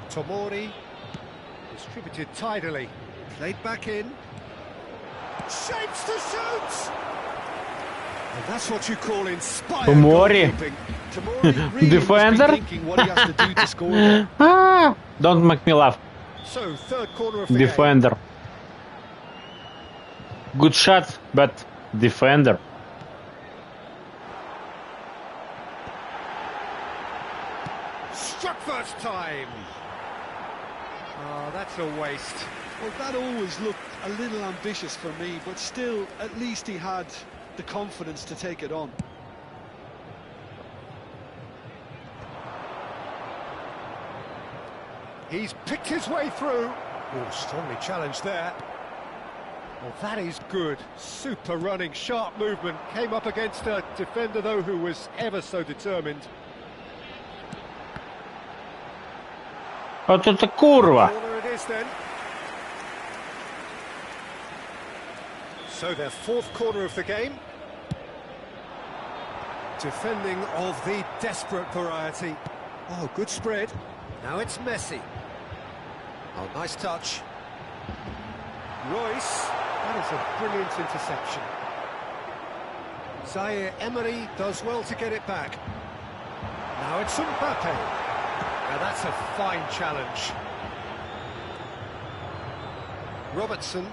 Tomori, distributed tidily, played back in. Shapes to shoot! And that's what you call inspired Tomori. goalkeeping. Tomori really Defender. must be thinking what he has to do to score there. Ah, don't make me laugh. So, third corner of the game. Defender. Good shot, but defender. Struck first time. Oh, that's a waste. Well, that always looked a little ambitious for me, but still, at least he had the confidence to take it on. He's picked his way through. Oh, strongly challenged there. Well, that is good. Super running, sharp movement. Came up against a defender, though, who was ever so determined. Вот это kurwa. Corner it is then. So their fourth corner of the game. Defending of the desperate variety. Oh, good spread. Now it's Messi. Oh, nice touch. Royce. That is a brilliant interception. Zaire Emery does well to get it back. Now it's Mbappe. Now that's a fine challenge. Robertson.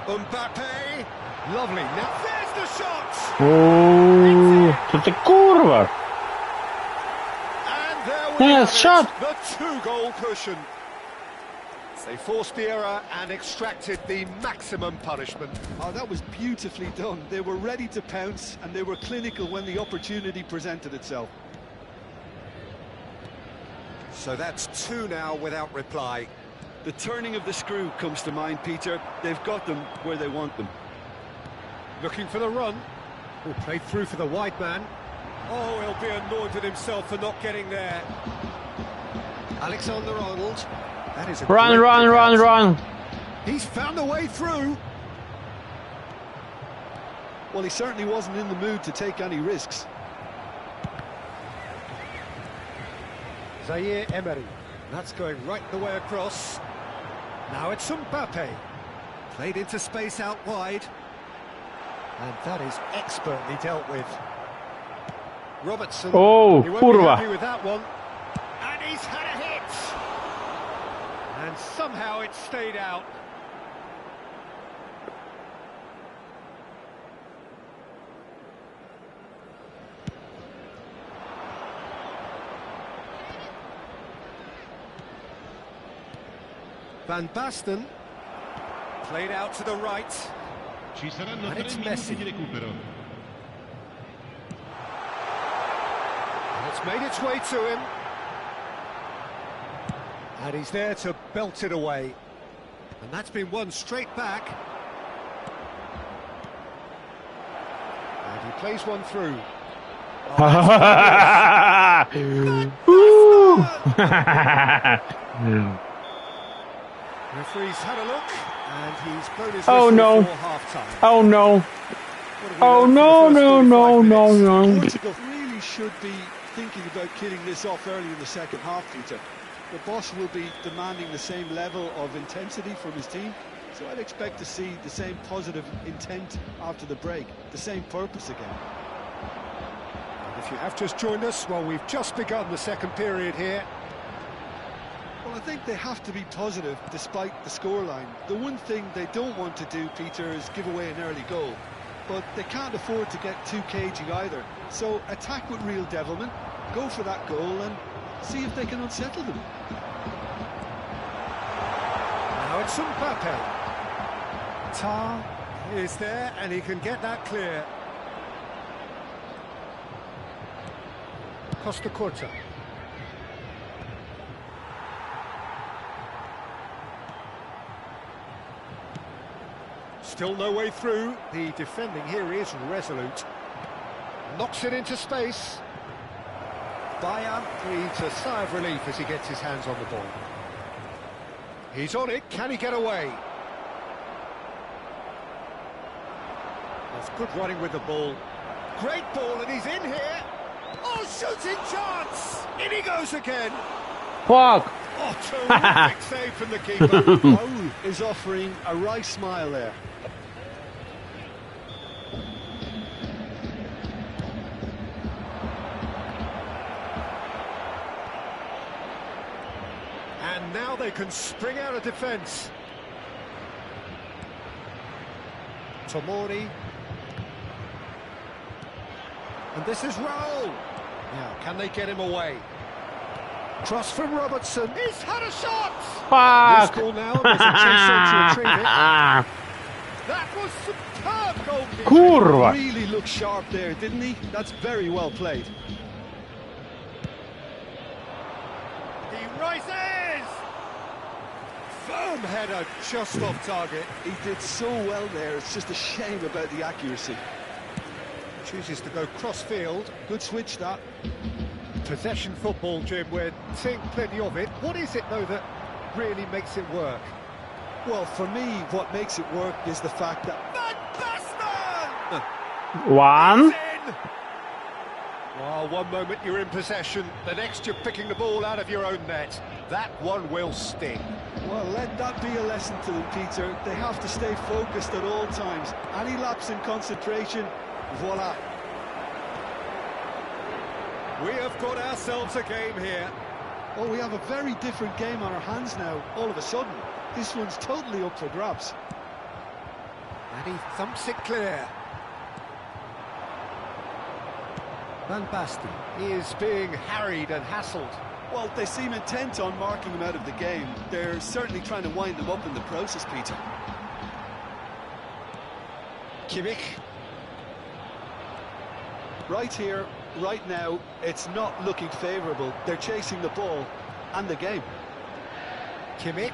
Mbappe. Lovely. Now there's the shot. To ty kurwa! And there we Yeah, have shot. it, the two-goal cushion. They forced the error and extracted the maximum punishment. Oh, that was beautifully done. They were ready to pounce and they were clinical when the opportunity presented itself. So that's two now without reply. The turning of the screw comes to mind, Peter. They've got them where they want them. Looking for the run. Oh, played through for the wide man. Oh, he'll be annoyed with himself for not getting there. Alexander-Arnold. That is a Run, great run, pick run, out. run! He's found a way through. Well, he certainly wasn't in the mood to take any risks. Zaire Emery. That's going right the way across. Now it's Mbappe. Played into space out wide. And that is expertly dealt with. Robertson. Oh, He won't be kurwa. happy with that one. And he's had a hit. And somehow it stayed out. Van Basten. Played out to the right. Ci saranno And 3 it's minuti Messi. di recupero. And it's made its way to him. And he's there to belt it away. And that's been won straight back. And he plays one through. Woo! Referee's had a look, and he's blown his Oh, whistle no. for half-time. Oh no! What have we Oh learned no, from the no, first no, 45 no, minutes? no! Portugal really should be thinking about killing this off early in the second half, Peter. The boss will be demanding the same level of intensity from his team, so I'd expect to see the same positive intent after the break, the same purpose again. And if you have just joined us, well, we've just begun the second period here. Well, I think they have to be positive despite the scoreline. The one thing they don't want to do, Peter, is give away an early goal. But they can't afford to get too cagey either. So attack with real devilment, go for that goal and see if they can unsettle them. Now it's Mbappe. Tar is there, and he can get that clear. Costa Curta. Still no way through. The defending here is resolute. Knocks it into space. Bayer breathes a sigh of relief as he gets his hands on the ball. He's on it. Can he get away? That's good running with the ball. Great ball, and he's in here. Oh, shooting chance! In he goes again. Fuck! Oh, terrific save from the keeper. Raul is offering a wry smile there. And now they can spring out of defence. Tomori. And this is Raul. Now, can they get him away? Cross from Robertson. He's had a shot! Fuck! Loose ball now, and there's a chase on to retrieve it. That was superb goalkeeping. Kurwa! Really looked sharp there, didn't he? That's very well played. He rises! Firm header, just off target. He did so well there, it's just a shame about the accuracy. Chooses to go cross-field. Good switch, that. Possession football, Jim, we're seeing plenty of it. What is it, though, that really makes it work? Well, for me, what makes it work is the fact that... Van Basten! One. He's in! Well, one moment you're in possession, the next you're picking the ball out of your own net. That one will sting. Well, let that be a lesson to them, Peter. They have to stay focused at all times. Any lapse in concentration, voila. We have got ourselves a game here. Oh, we have a very different game on our hands now, all of a sudden. This one's totally up for grabs. And he thumps it clear. Van Basten is being harried and hassled. Well, they seem intent on marking him out of the game. They're certainly trying to wind him up in the process, Peter. Kimmich. Right here, right now, it's not looking favourable. They're chasing the ball and the game. Kimmich.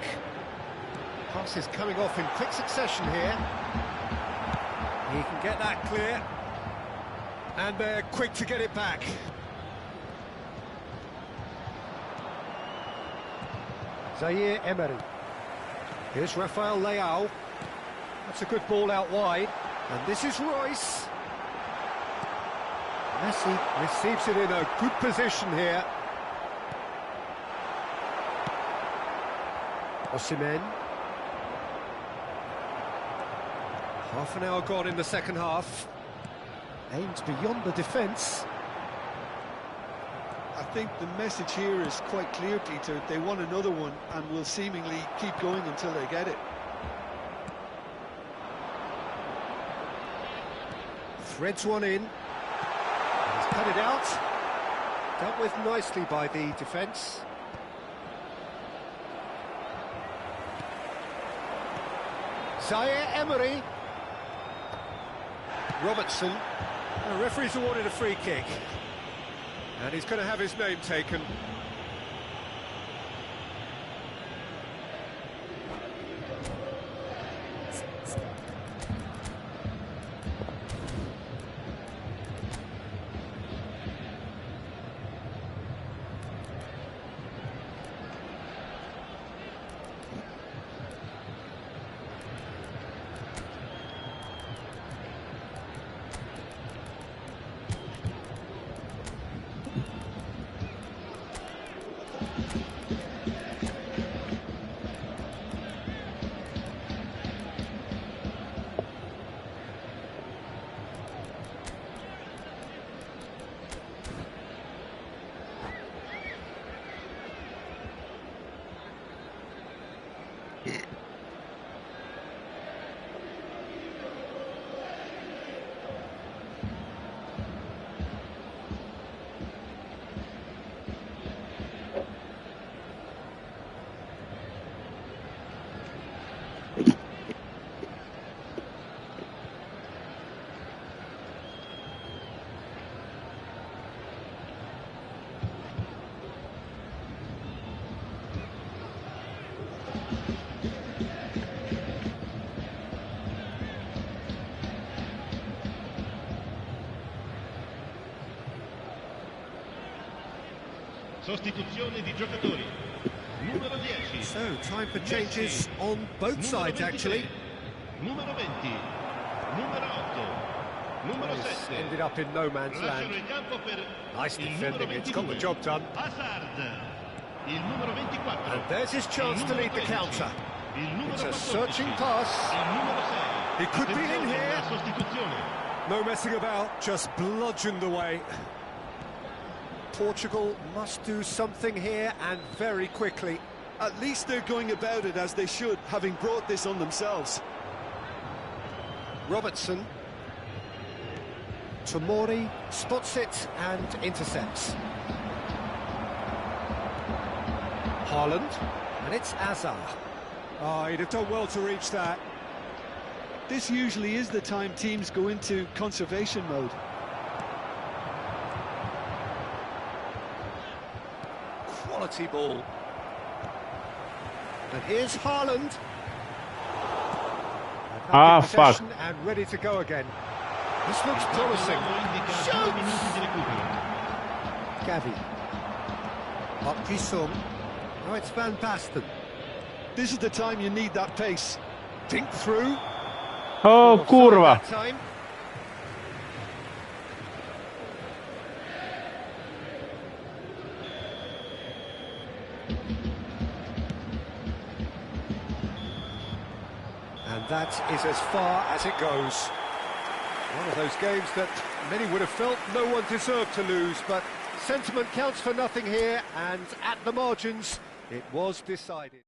Pass is coming off in quick succession here. He can get that clear. And they're quick to get it back. Zaire Emery. Here's Rafael Leao. That's a good ball out wide. And this is Royce. Messi receives it in a good position here. Osimhen. Half an hour gone in the second half. Aims beyond the defence. I think the message here is quite clear, Peter. They want another one and will seemingly keep going until they get it. Threads one in. He's cut it out. Dealt with nicely by the defence. Zaire Emery. Robertson. The referee's awarded a free kick. And he's going to have his name taken. Sostituzione di giocatori. Numero 10. So, time for changes on both sides, actually. Numero 20. Numero 8. Numero 7. Ended up in no man's land. Nice defending, it's got the job done. Hazard. Il numero 24. And there's his chance to lead the counter. It's a searching pass. He could be in here. No messing about, just bludgeoned away. Portugal must do something here, and very quickly. At least they're going about it as they should, having brought this on themselves. Robertson. Tomori spots it and intercepts. Haaland, and it's Azar. Oh, he'd have done well to reach that. This usually is the time teams go into conservation mode. Quality ball. And here's Haaland. Ah, fuck. And ready to go again. This looks promising. Gavi. Up Gisum. Now it's Van Basten. This is the time you need that pace. Think through. Oh, kurva. Time. And that is as far as it goes. One of those games that many would have felt no one deserved to lose, but Sentiment counts for nothing here, and at the margins, it was decided.